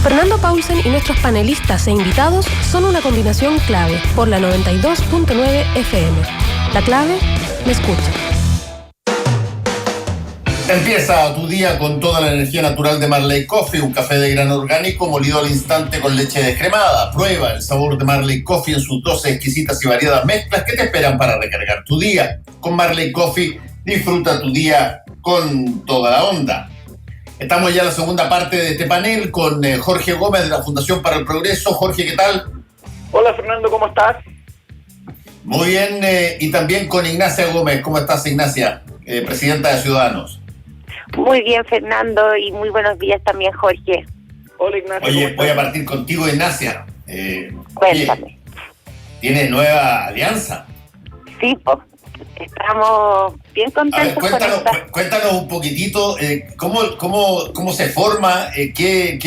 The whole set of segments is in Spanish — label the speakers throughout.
Speaker 1: Fernando Paulsen y nuestros panelistas e invitados son una combinación clave por la 92.9 FM. La clave, me escucha.
Speaker 2: Empieza tu día con toda la energía natural de Marley Coffee, un café de grano orgánico molido al instante con leche descremada. Prueba el sabor de Marley Coffee en sus 12 exquisitas y variadas mezclas que te esperan para recargar tu día. Con Marley Coffee disfruta tu día con toda la onda. Estamos ya en la segunda parte de este panel con Jorge Gómez de la Fundación para el Progreso. Jorge, ¿qué tal?
Speaker 3: Hola Fernando, ¿cómo estás?
Speaker 2: Muy bien, y también con Ignacia Gómez. ¿Cómo estás, Ignacia? Presidenta de Ciudadanos.
Speaker 4: Muy bien, Fernando, y muy buenos días también, Jorge.
Speaker 3: Hola, Ignacia.
Speaker 2: Oye, voy a partir contigo, Ignacia.
Speaker 4: Cuéntame.
Speaker 2: ¿Tienes nueva alianza?
Speaker 4: Sí, pues, estamos bien contentos.
Speaker 2: A ver, cuéntanos un poquitito cómo se forma, qué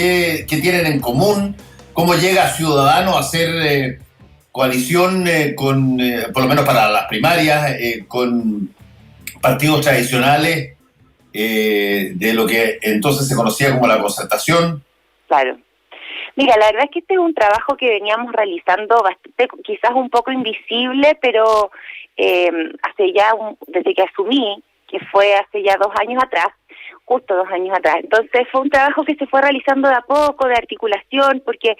Speaker 2: tienen en común, cómo llega Ciudadanos a hacer coalición con, por lo menos para las primarias, con partidos tradicionales, de lo que entonces se conocía como la concertación.
Speaker 4: Claro. Mira, la verdad es que este es un trabajo que veníamos realizando bastante, quizás un poco invisible, pero desde que asumí, que fue hace ya 2 años atrás, justo 2 años atrás. Entonces fue un trabajo que se fue realizando de a poco, de articulación, porque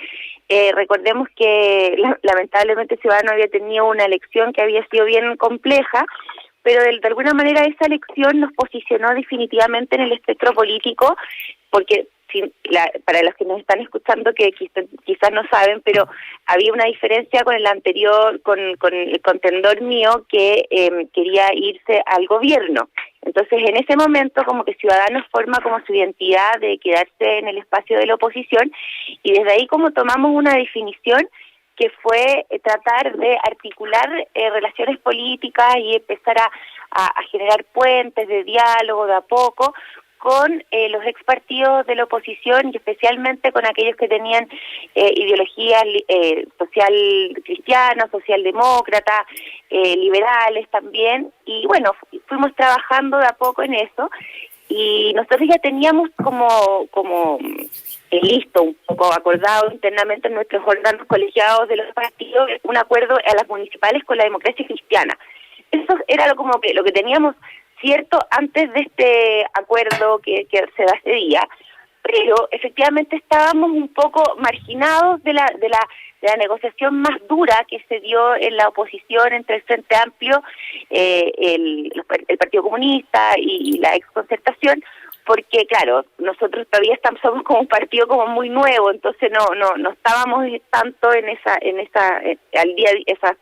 Speaker 4: recordemos que lamentablemente Ciudadanos había tenido una elección que había sido bien compleja, pero de alguna manera esa elección nos posicionó definitivamente en el espectro político, porque para los que nos están escuchando que quizás no saben, pero había una diferencia con el anterior, con el contendor mío que quería irse al gobierno. Entonces en ese momento como que Ciudadanos forma como su identidad de quedarse en el espacio de la oposición, y desde ahí como tomamos una definición que fue tratar de articular relaciones políticas y empezar a generar puentes de diálogo de a poco con los ex partidos de la oposición y especialmente con aquellos que tenían ideologías social cristianas, socialdemócratas, liberales también, y bueno, fuimos trabajando de a poco en eso, y nosotros ya teníamos como listo, un poco acordado internamente en nuestros órganos colegiados de los partidos, un acuerdo a las municipales con la democracia cristiana. Eso era lo que teníamos cierto antes de este acuerdo que se da ese día, pero efectivamente estábamos un poco marginados de la negociación más dura que se dio en la oposición entre el Frente Amplio, el Partido Comunista y la exconcertación, porque claro, nosotros todavía somos como un partido como muy nuevo, entonces no estábamos tanto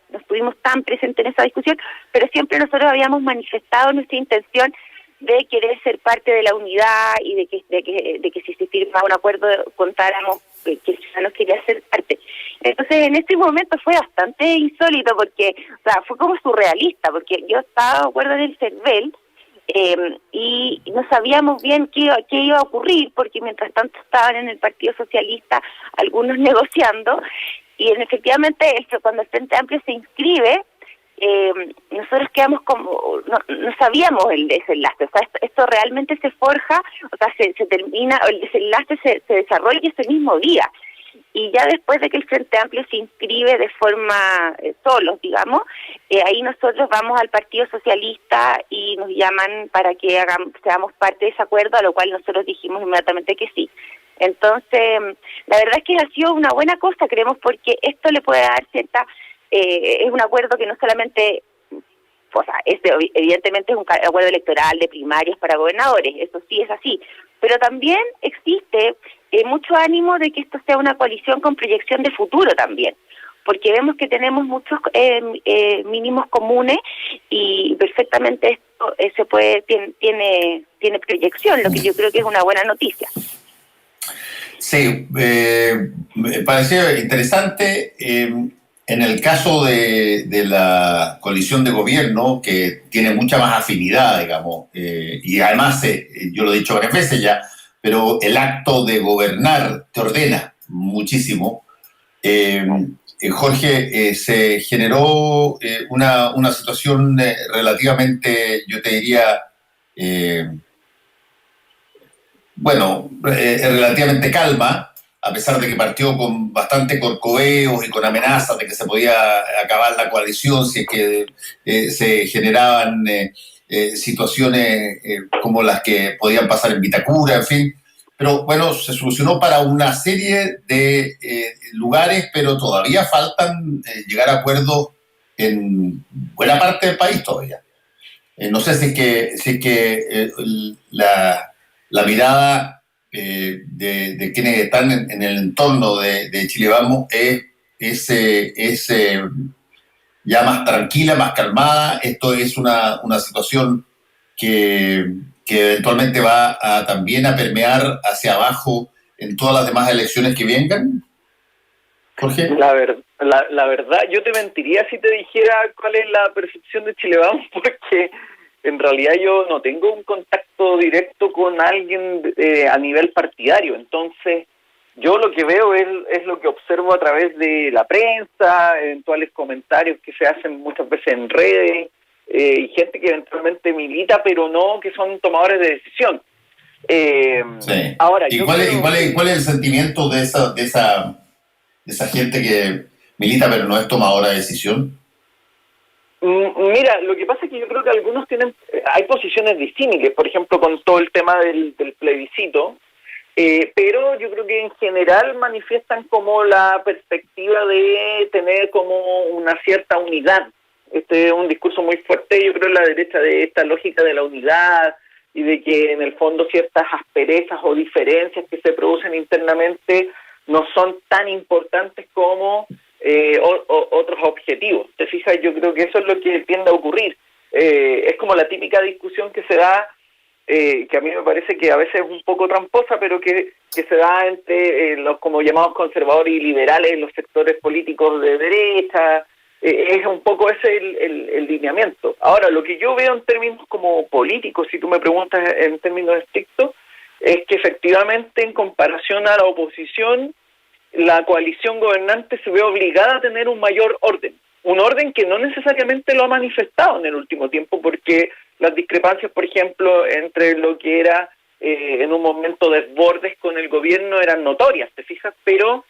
Speaker 4: no estuvimos tan presentes en esa discusión, pero siempre nosotros habíamos manifestado nuestra intención de querer ser parte de la unidad y de que si se firmaba un acuerdo contáramos que Ciudadanos quería ser parte. Entonces en ese momento fue bastante insólito porque, o sea, fue como surrealista, porque yo estaba de acuerdo en el CERVEL, y no sabíamos bien qué iba a ocurrir, porque mientras tanto estaban en el Partido Socialista algunos negociando, y efectivamente cuando el Frente Amplio se inscribe, nosotros quedamos como, no sabíamos el desenlace, o sea, esto realmente se forja, o sea, se termina, el desenlace se desarrolla ese mismo día. Y ya después de que el Frente Amplio se inscribe de forma solos, digamos, ahí nosotros vamos al Partido Socialista y nos llaman para que seamos parte de ese acuerdo, a lo cual nosotros dijimos inmediatamente que sí. Entonces, la verdad es que ha sido una buena cosa, creemos, porque esto le puede dar es un acuerdo que no solamente, o sea, evidentemente es un acuerdo electoral de primarias para gobernadores, eso sí es así, pero también existe mucho ánimo de que esto sea una coalición con proyección de futuro también, porque vemos que tenemos muchos mínimos comunes y perfectamente esto tiene proyección, lo que yo creo que es una buena noticia.
Speaker 2: Sí, me pareció interesante. En el caso de la coalición de gobierno, que tiene mucha más afinidad, digamos, y además, yo lo he dicho varias veces ya, pero el acto de gobernar te ordena muchísimo. Jorge, se generó una situación relativamente, yo te diría, relativamente calma, a pesar de que partió con bastante corcoveos y con amenazas de que se podía acabar la coalición si es que se generaban situaciones como las que podían pasar en Vitacura, en fin. Pero bueno, se solucionó para una serie de lugares, pero todavía faltan llegar a acuerdos en buena parte del país todavía. No sé si es que la mirada de quienes están en el entorno de Chile Vamos es ya más tranquila, más calmada. Esto es una situación que eventualmente va también a permear hacia abajo en todas las demás elecciones que vengan, Jorge.
Speaker 3: La verdad, yo te mentiría si te dijera cuál es la percepción de Chile Vamos, porque en realidad yo no tengo un contacto directo con alguien a nivel partidario. Entonces, yo lo que veo es lo que observo a través de la prensa, eventuales comentarios que se hacen muchas veces en redes, y gente que eventualmente milita, pero no que son tomadores de decisión.
Speaker 2: Sí.
Speaker 3: Ahora,
Speaker 2: ¿Y cuál es el sentimiento de esa gente que milita pero no es tomadora de decisión?
Speaker 3: Mira, lo que pasa es que yo creo que algunos hay posiciones disímiles, por ejemplo, con todo el tema del plebiscito, pero yo creo que en general manifiestan como la perspectiva de tener como una cierta unidad. Este es un discurso muy fuerte, yo creo, en la derecha, de esta lógica de la unidad y de que en el fondo ciertas asperezas o diferencias que se producen internamente no son tan importantes como otros objetivos. ¿Te fijas? Yo creo que eso es lo que tiende a ocurrir. Es como la típica discusión que se da, que a mí me parece que a veces es un poco tramposa, pero que se da entre los como llamados conservadores y liberales, los sectores políticos de derecha. Es un poco ese el lineamiento. Ahora, lo que yo veo en términos como políticos, si tú me preguntas en términos estrictos, es que efectivamente en comparación a la oposición, la coalición gobernante se ve obligada a tener un mayor orden. Un orden que no necesariamente lo ha manifestado en el último tiempo, porque las discrepancias, por ejemplo, entre lo que era en un momento desbordes con el gobierno eran notorias, ¿te fijas? Pero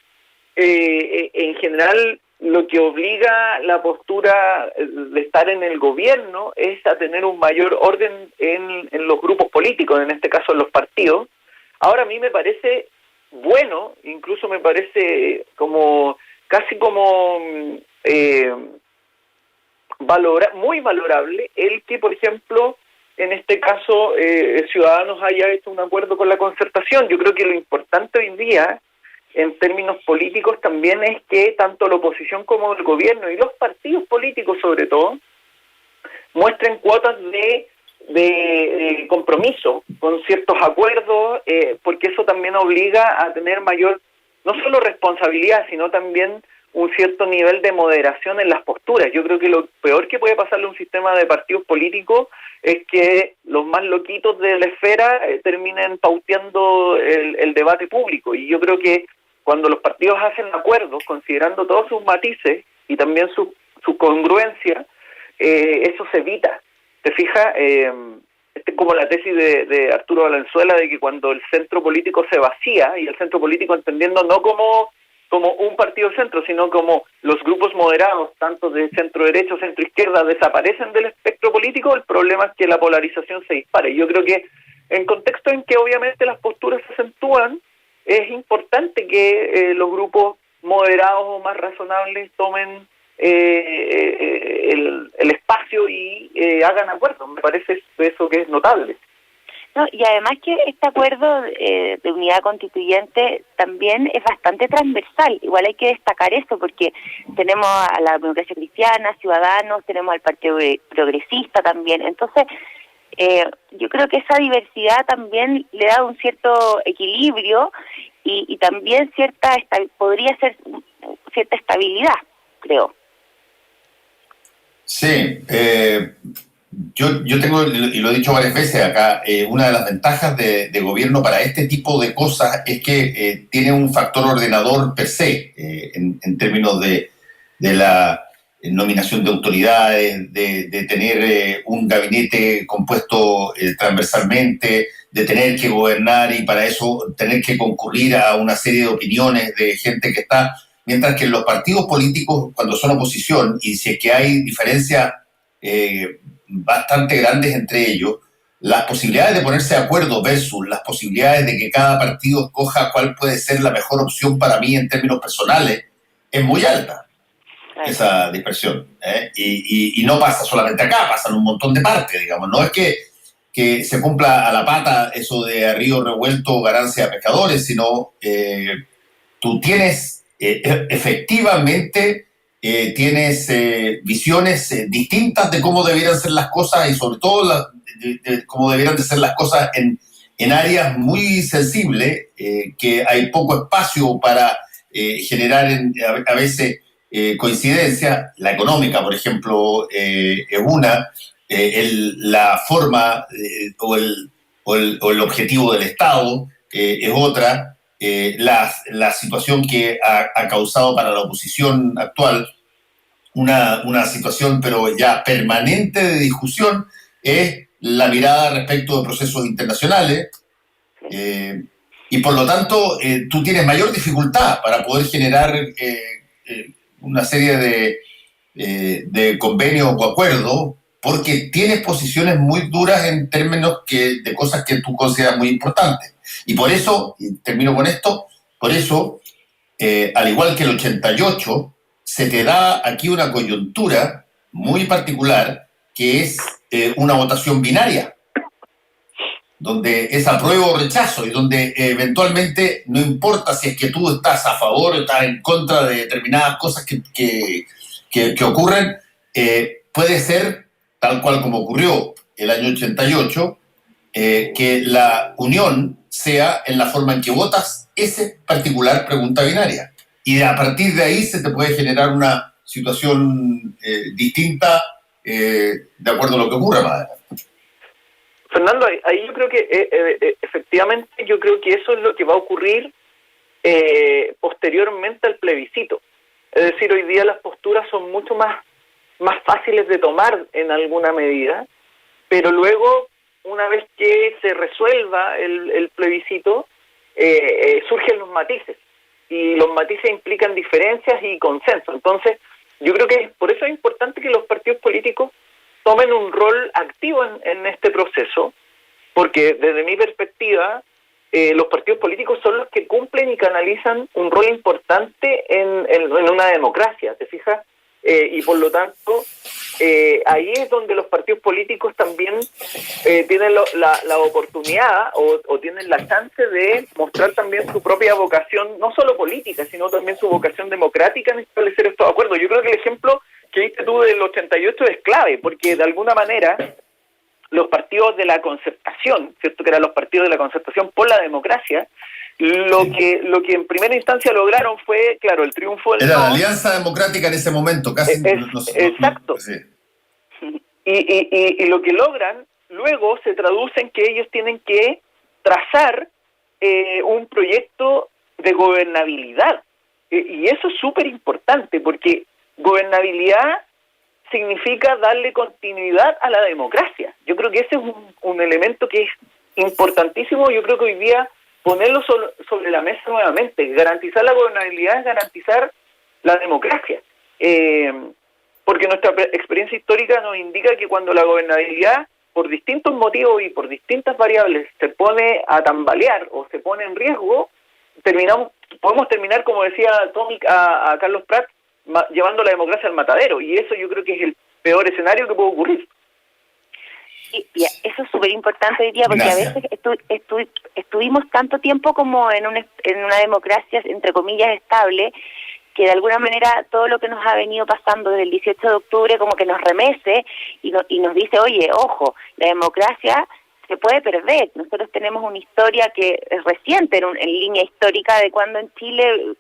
Speaker 3: en general lo que obliga la postura de estar en el gobierno es a tener un mayor orden en los grupos políticos, en este caso en los partidos. Ahora a mí me parece bueno, incluso me parece como casi como muy valorable el que, por ejemplo, en este caso Ciudadanos haya hecho un acuerdo con la Concertación. Yo creo que lo importante hoy en día en términos políticos también es que tanto la oposición como el gobierno y los partidos políticos sobre todo muestren cuotas de compromiso con ciertos acuerdos, porque eso también obliga a tener mayor, no solo responsabilidad, sino también un cierto nivel de moderación en las posturas. Yo creo que lo peor que puede pasarle a un sistema de partidos políticos es que los más loquitos de la esfera terminen pauteando el debate público. Y yo creo que cuando los partidos hacen acuerdos, considerando todos sus matices y también su congruencia, eso se evita. ¿Te fijas? Es como la tesis de Arturo Valenzuela de que cuando el centro político se vacía, y el centro político entendiendo no como un partido centro, sino como los grupos moderados, tanto de centro derecha o centro izquierda, desaparecen del espectro político, el problema es que la polarización se dispare. Yo creo que en contexto en que obviamente las posturas se acentúan, es importante que los grupos moderados o más razonables tomen el espacio y hagan acuerdos. Me parece eso que es notable.
Speaker 4: No, y además que este acuerdo de unidad constituyente también es bastante transversal. Igual hay que destacar eso porque tenemos a la Democracia Cristiana, Ciudadanos, tenemos al Partido Progresista también. Entonces, yo creo que esa diversidad también le da un cierto equilibrio y también podría ser cierta estabilidad, creo.
Speaker 2: Sí, yo tengo, y lo he dicho varias veces acá, una de las ventajas de gobierno para este tipo de cosas es que tiene un factor ordenador per se, en términos de la nominación de autoridades, de tener un gabinete compuesto transversalmente, de tener que gobernar y para eso tener que concurrir a una serie de opiniones de gente que está, mientras que en los partidos políticos, cuando son oposición, y si es que hay diferencias bastante grandes entre ellos, las posibilidades de ponerse de acuerdo versus las posibilidades de que cada partido escoja cuál puede ser la mejor opción para mí en términos personales es muy alta, esa dispersión. Y no pasa solamente acá, pasa en un montón de partes, digamos. No es que se cumpla a la pata eso de a río revuelto ganancia de pescadores, sino tú tienes efectivamente tienes visiones distintas de cómo debieran ser las cosas y sobre todo de cómo debieran de ser las cosas en áreas muy sensibles, que hay poco espacio para generar a veces coincidencia. La económica, por ejemplo, es una, la forma o el objetivo del Estado es otra. La situación que ha causado para la oposición actual una situación pero ya permanente de discusión es la mirada respecto de procesos internacionales, y por lo tanto tú tienes mayor dificultad para poder generar una serie de convenios o acuerdos, porque tienes posiciones muy duras en términos de cosas que tú consideras muy importantes. Y por eso, y termino con esto, por eso, al igual que el 88, se te da aquí una coyuntura muy particular, que es una votación binaria, donde es apruebo o rechazo, y donde eventualmente no importa si es que tú estás a favor o estás en contra de determinadas cosas que ocurren, puede ser, tal cual como ocurrió el año 88, que la unión sea en la forma en que votas esa particular pregunta binaria. Y a partir de ahí se te puede generar una situación distinta de acuerdo a lo que ocurra más adelante.
Speaker 3: Fernando, ahí yo creo que efectivamente yo creo que eso es lo que va a ocurrir posteriormente al plebiscito. Es decir, hoy día las posturas son mucho más fáciles de tomar en alguna medida, pero luego, una vez que se resuelva el plebiscito, surgen los matices, y los matices implican diferencias y consenso. Entonces, yo creo que por eso es importante que los partidos políticos tomen un rol activo en este proceso, porque desde mi perspectiva, los partidos políticos son los que cumplen y canalizan un rol importante en una democracia, ¿te fijas? Y por lo tanto, ahí es donde los partidos políticos también tienen la oportunidad o tienen la chance de mostrar también su propia vocación, no solo política, sino también su vocación democrática en establecer estos acuerdos. Yo creo que el ejemplo que viste tú del 88 es clave, porque de alguna manera los partidos de la concertación, ¿cierto? Que eran los partidos de la concertación por la democracia, lo que en primera instancia lograron fue, claro, el triunfo del
Speaker 2: era la Alianza Democrática en ese momento, casi.
Speaker 3: Exacto.
Speaker 2: Sí.
Speaker 3: Y lo que logran luego se traduce en que ellos tienen que trazar un proyecto de gobernabilidad, y eso es súper importante, porque gobernabilidad significa darle continuidad a la democracia. Yo creo que ese es un elemento que es importantísimo. Yo creo que hoy día ponerlo sobre la mesa nuevamente. Garantizar la gobernabilidad es garantizar la democracia. Porque nuestra experiencia histórica nos indica que cuando la gobernabilidad, por distintos motivos y por distintas variables, se pone a tambalear o se pone en riesgo, podemos terminar, como decía Tommy a Carlos Prat, llevando la democracia al matadero, y eso yo creo que es el peor escenario que puede ocurrir.
Speaker 4: Y eso es súper importante hoy día, porque gracias. A veces estuvimos tanto tiempo como en una democracia, entre comillas, estable, que de alguna manera todo lo que nos ha venido pasando desde el 18 de octubre como que nos remece y nos dice, oye, ojo, la democracia se puede perder. Nosotros tenemos una historia que es reciente, en línea histórica de cuando en Chile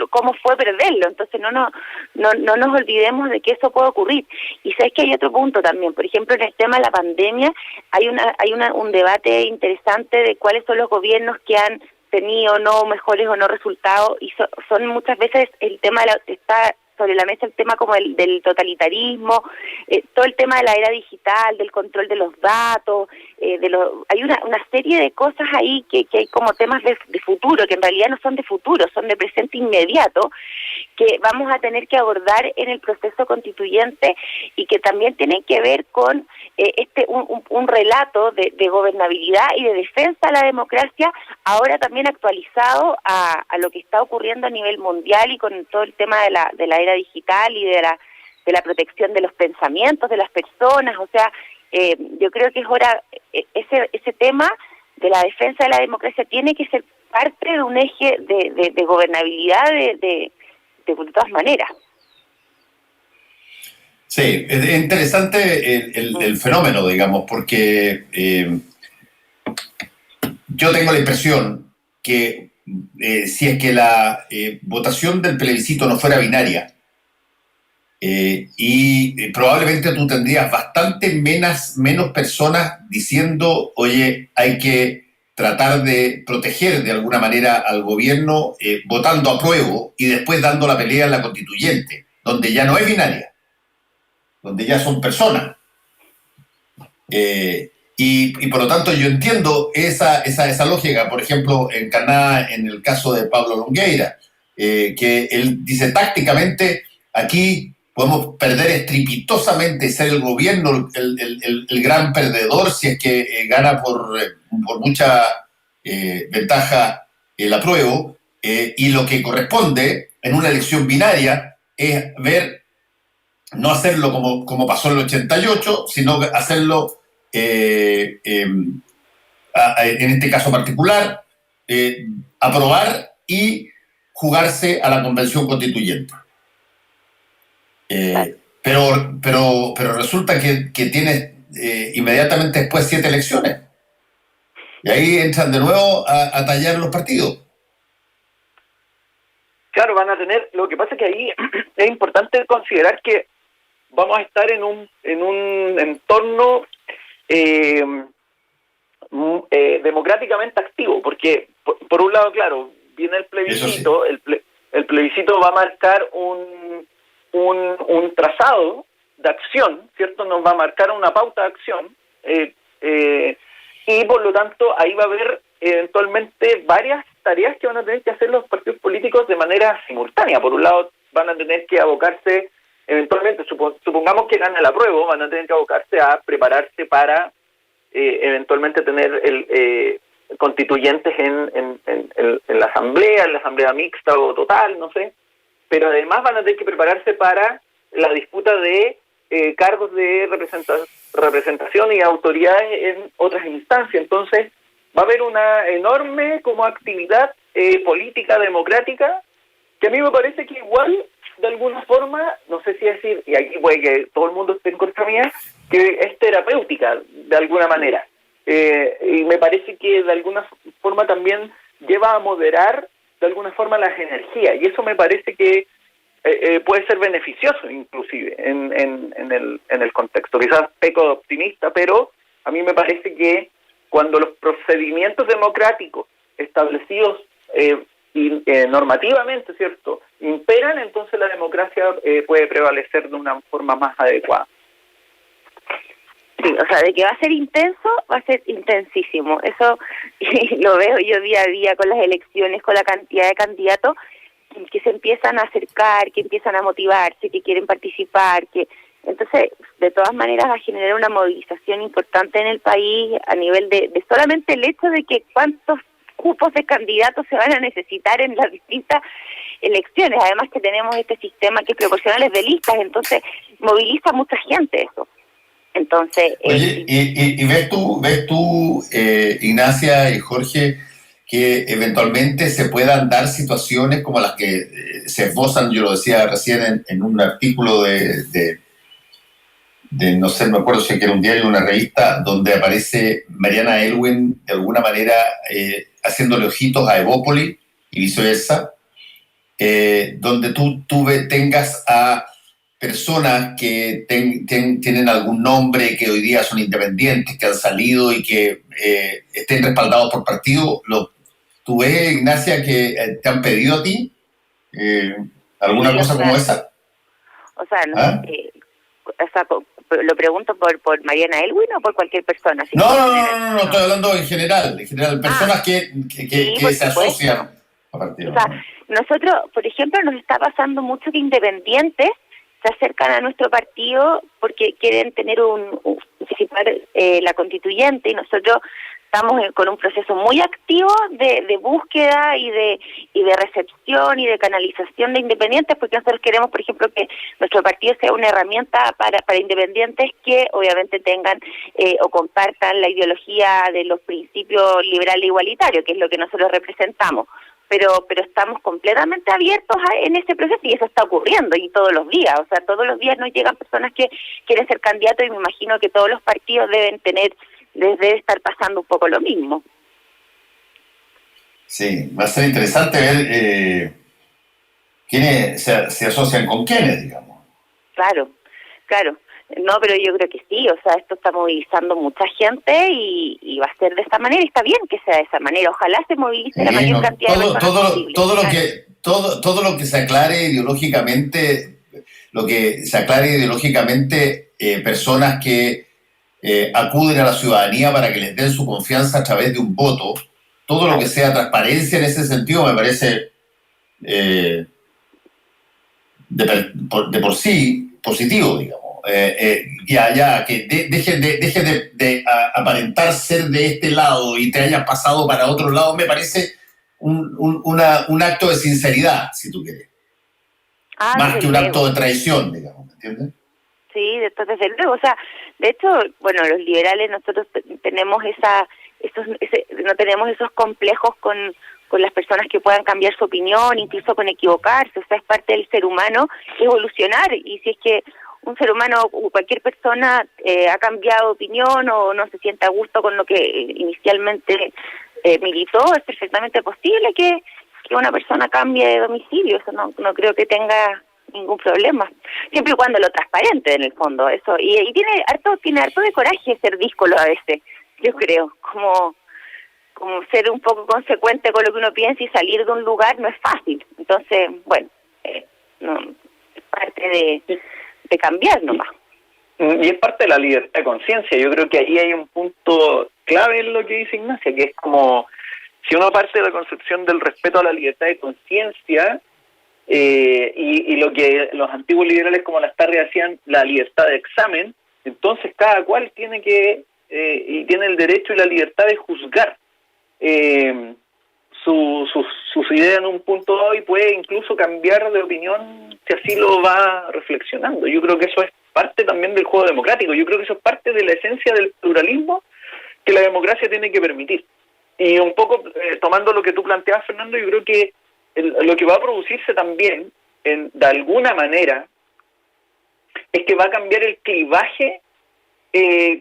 Speaker 4: cómo fue perderlo. Entonces no nos olvidemos de que eso puede ocurrir. Y sabes que hay otro punto también. Por ejemplo, en el tema de la pandemia hay un debate interesante de cuáles son los gobiernos que han tenido mejores o no resultados, y son muchas veces el tema está sobre la mesa el tema como del totalitarismo, todo el tema de la era digital, del control de los datos, hay una serie de cosas ahí que hay como temas de futuro, que en realidad no son de futuro, son de presente inmediato, que vamos a tener que abordar en el proceso constituyente y que también tienen que ver con un relato de gobernabilidad y de defensa a la democracia, ahora también actualizado a lo que está ocurriendo a nivel mundial y con todo el tema de la era digital y de la protección de los pensamientos de las personas. O sea, yo creo que es hora, ese tema de la defensa de la democracia tiene que ser parte de un eje de gobernabilidad de todas maneras.
Speaker 2: Sí, es interesante el fenómeno, digamos, porque yo tengo la impresión que si es que la votación del plebiscito no fuera binaria, y probablemente tú tendrías bastante menos personas diciendo, oye, hay que tratar de proteger de alguna manera al gobierno votando apruebo y después dando la pelea en la constituyente, donde ya no es binaria, donde ya son personas. Y por lo tanto yo entiendo esa lógica, por ejemplo, encarnada en el caso de Pablo Longueira, que él dice tácticamente, aquí podemos perder estrepitosamente y ser el gobierno el gran perdedor si es que gana por mucha ventaja el apruebo, y lo que corresponde en una elección binaria es ver, no hacerlo como pasó en el 88, sino hacerlo en este caso particular, aprobar y jugarse a la convención constituyente. Pero resulta que tienes inmediatamente después 7 elecciones. Y ahí entran de nuevo a tallar los partidos.
Speaker 3: Claro, van a tener... Lo que pasa es que ahí es importante considerar que vamos a estar en un entorno democráticamente activo, porque por un lado, claro, viene el plebiscito, sí. El plebiscito va a marcar un trazado de acción, ¿cierto? Nos va a marcar una pauta de acción, y por lo tanto ahí va a haber eventualmente varias tareas que van a tener que hacer los partidos políticos de manera simultánea. Por un lado, van a tener que abocarse, eventualmente, supongamos que gane el apruebo, van a tener que abocarse a prepararse para eventualmente tener constituyentes en la asamblea mixta o total, no sé, pero además van a tener que prepararse para la disputa de cargos de representación y autoridades en otras instancias. Entonces va a haber una enorme como actividad política democrática que a mí me parece que igual de alguna forma, no sé si decir, y aquí puede que todo el mundo esté en contra mía, que es terapéutica de alguna manera, y me parece que de alguna forma también lleva a moderar de alguna forma las energías, y eso me parece que puede ser beneficioso inclusive en el contexto. Quizás peco de optimista, pero a mí me parece que cuando los procedimientos democráticos establecidos normativamente, ¿cierto?, imperan, entonces la democracia puede prevalecer de una forma más adecuada.
Speaker 4: Sí, o sea, de que va a ser intenso, va a ser intensísimo. Eso lo veo yo día a día con las elecciones, con la cantidad de candidatos que se empiezan a acercar, que empiezan a motivarse, que quieren participar, entonces de todas maneras va a generar una movilización importante en el país a nivel de solamente el hecho de que cuántos cupos de candidatos se van a necesitar en las distintas elecciones. Además que tenemos este sistema que es proporcional de listas, entonces moviliza a mucha gente eso. Entonces,
Speaker 2: oye, y ves tú, Ignacia y Jorge, que eventualmente se puedan dar situaciones como las que se esbozan, yo lo decía recién en un artículo de no sé, me acuerdo si era un diario o una revista, donde aparece Mariana Elwin de alguna manera haciéndole ojitos a Evópoli y viceversa, donde tú tengas a personas que tienen algún nombre, que hoy día son independientes, que han salido y que estén respaldados por partidos. ¿Tú ves, Ignacia, que te han pedido a ti alguna cosa como esa?
Speaker 4: O sea,
Speaker 2: ¿Ah?
Speaker 4: lo pregunto por Mariana Elwin o por cualquier persona.
Speaker 2: No, estoy hablando en general, personas que
Speaker 4: Sí, por
Speaker 2: se
Speaker 4: supuesto.
Speaker 2: asocian a partidos.
Speaker 4: O sea, nosotros, por ejemplo, nos está pasando mucho que independientes se acercan a nuestro partido porque quieren tener participar la constituyente, y nosotros estamos con un proceso muy activo de búsqueda y de recepción y de canalización de independientes, porque nosotros queremos, por ejemplo, que nuestro partido sea una herramienta para independientes que obviamente tengan o compartan la ideología de los principios liberales e igualitarios, que es lo que nosotros representamos. Pero estamos completamente abiertos en ese proceso, y eso está ocurriendo, y todos los días. O sea, todos los días nos llegan personas que quieren ser candidatos, y me imagino que todos los partidos debe estar pasando un poco lo mismo.
Speaker 2: Sí, va a ser interesante ver quiénes se asocian con quiénes, digamos.
Speaker 4: Claro. No, pero yo creo que sí, o sea, esto está movilizando mucha gente y va a ser de esta manera, y está bien que sea de esa manera. Ojalá se movilice la mayor cantidad de personas posible.
Speaker 2: Todo lo que se aclare ideológicamente, personas que acuden a la ciudadanía para que les den su confianza a través de un voto, todo lo que sea transparencia en ese sentido me parece de por sí positivo, digamos. Que dejen de aparentar ser de este lado y te hayas pasado para otro lado, me parece un acto de sinceridad, si tú quieres. Más que un acto de traición, digamos, ¿me entiendes?
Speaker 4: Sí, desde luego. O sea, de hecho, bueno, los liberales nosotros tenemos no tenemos esos complejos con las personas que puedan cambiar su opinión, incluso con equivocarse. O sea, es parte del ser humano evolucionar, y si es que un ser humano o cualquier persona ha cambiado de opinión o no se siente a gusto con lo que inicialmente militó, es perfectamente posible que una persona cambie de domicilio. Eso no creo que tenga ningún problema, siempre y cuando lo transparente, en el fondo. Eso y tiene harto de coraje ser díscolo a veces, yo creo, como ser un poco consecuente con lo que uno piensa, y salir de un lugar no es fácil. Entonces, bueno, no es parte de cambiar nomás.
Speaker 3: Y es parte de la libertad de conciencia. Yo creo que ahí hay un punto clave en lo que dice Ignacia, que es como, si uno parte de la concepción del respeto a la libertad de conciencia, y lo que los antiguos liberales como Lastarria decían, la libertad de examen, entonces cada cual tiene y tiene el derecho y la libertad de juzgar sus ideas en un punto dado, y puede incluso cambiar de opinión si así lo va reflexionando. Yo creo que eso es parte también del juego democrático. Yo creo que eso es parte de la esencia del pluralismo que la democracia tiene que permitir. Y un poco tomando lo que tú planteabas, Fernando, yo creo que lo que va a producirse también, de alguna manera, es que va a cambiar el clivaje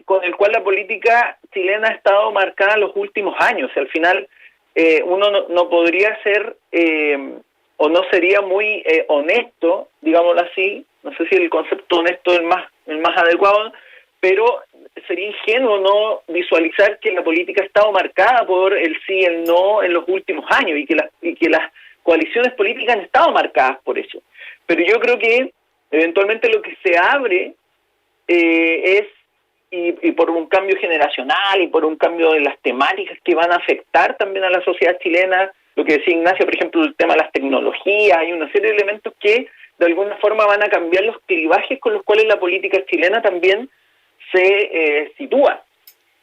Speaker 3: con el cual la política chilena ha estado marcada en los últimos años. Al final, uno no podría ser, o no sería muy honesto, digámoslo así, no sé si el concepto honesto es el más adecuado, pero sería ingenuo no visualizar que la política ha estado marcada por el sí y el no en los últimos años, y que las coaliciones políticas han estado marcadas por eso. Pero yo creo que eventualmente lo que se abre y por un cambio generacional y por un cambio de las temáticas que van a afectar también a la sociedad chilena, lo que decía Ignacia, por ejemplo, el tema de las tecnologías, hay una serie de elementos que de alguna forma van a cambiar los clivajes con los cuales la política chilena también se sitúa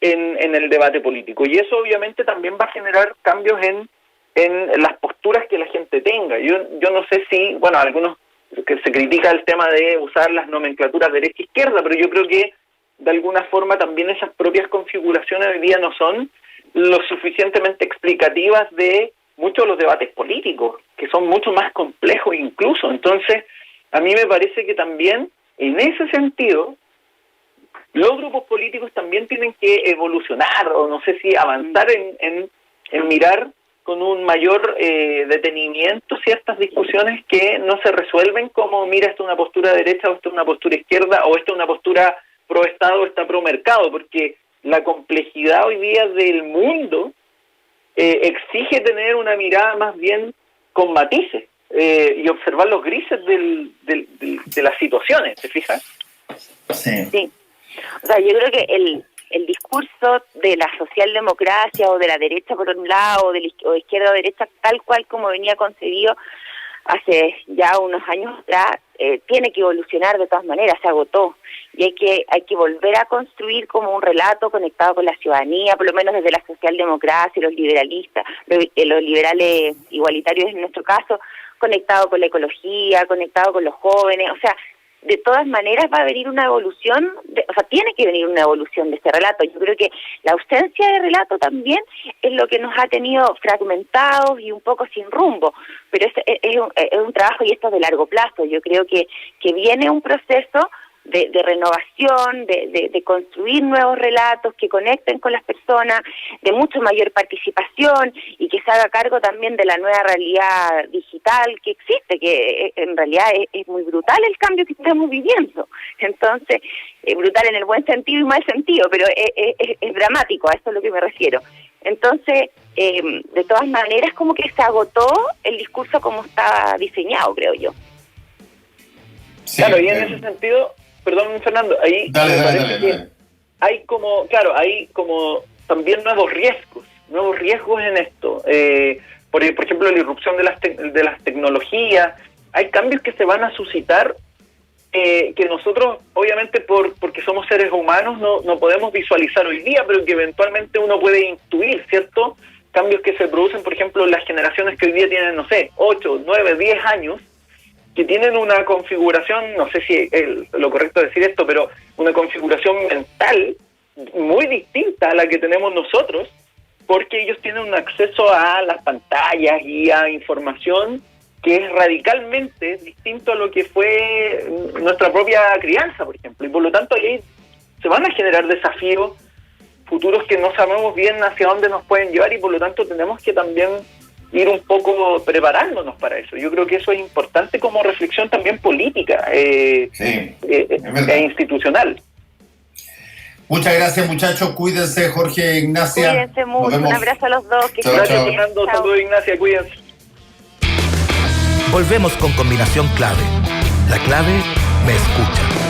Speaker 3: en el debate político, y eso obviamente también va a generar cambios en las posturas que la gente tenga. Yo no sé si, bueno, algunos que se critica el tema de usar las nomenclaturas derecha-izquierda, pero yo creo que de alguna forma también esas propias configuraciones hoy día no son lo suficientemente explicativas de muchos de los debates políticos, que son mucho más complejos incluso. Entonces, a mí me parece que también, en ese sentido, los grupos políticos también tienen que evolucionar, o no sé si avanzar en mirar con un mayor detenimiento ciertas discusiones que no se resuelven como, mira, esto es una postura derecha, o esto es una postura izquierda, o esto es una postura pro Estado, o está pro mercado, porque la complejidad hoy día del mundo exige tener una mirada más bien con matices. y observar los grises de las situaciones, ¿te fijas?
Speaker 4: Sí. O sea, yo creo que el discurso de la socialdemocracia o de la derecha por un lado o de izquierda o derecha, tal cual como venía concebido hace ya unos años atrás, tiene que evolucionar de todas maneras, se agotó. Y hay que volver a construir como un relato conectado con la ciudadanía, por lo menos desde la socialdemocracia y los liberalistas, los liberales igualitarios en nuestro caso, conectado con la ecología, conectado con los jóvenes, o sea, de todas maneras va a venir una evolución, tiene que venir una evolución de este relato. Yo creo que la ausencia de relato también es lo que nos ha tenido fragmentados y un poco sin rumbo, pero es un trabajo y esto es de largo plazo. Yo creo que viene un proceso de renovación, de construir nuevos relatos que conecten con las personas, de mucho mayor participación y que se haga cargo también de la nueva realidad digital que existe, que en realidad es muy brutal el cambio que estamos viviendo. Entonces, brutal en el buen sentido y mal sentido, pero es dramático, a eso es a lo que me refiero. Entonces, de todas maneras, como que se agotó el discurso como estaba diseñado, creo yo.
Speaker 3: Sí, claro, y en ese sentido, perdón, Fernando, ahí
Speaker 2: dale.
Speaker 3: Hay como también nuevos riesgos en esto. Por ejemplo, la irrupción de las tecnologías. Hay cambios que se van a suscitar que nosotros, obviamente, porque somos seres humanos, no podemos visualizar hoy día, pero que eventualmente uno puede intuir, ¿cierto? Cambios que se producen, por ejemplo, en las generaciones que hoy día tienen, 8, 9, 10 años, que tienen una configuración, no sé si es lo correcto decir esto, pero una configuración mental muy distinta a la que tenemos nosotros, porque ellos tienen un acceso a las pantallas y a información que es radicalmente distinto a lo que fue nuestra propia crianza, por ejemplo, y por lo tanto ahí se van a generar desafíos futuros que no sabemos bien hacia dónde nos pueden llevar y por lo tanto tenemos que también ir un poco preparándonos para eso. Yo creo que eso es importante como reflexión también política e institucional.
Speaker 2: Muchas gracias, muchachos. Cuídense, Jorge, Ignacia.
Speaker 4: Cuídense mucho. Un abrazo a los dos.
Speaker 3: Gracias, Fernando. Saludos, Ignacia. Cuídense.
Speaker 5: Volvemos con Combinación Clave. La clave me escucha.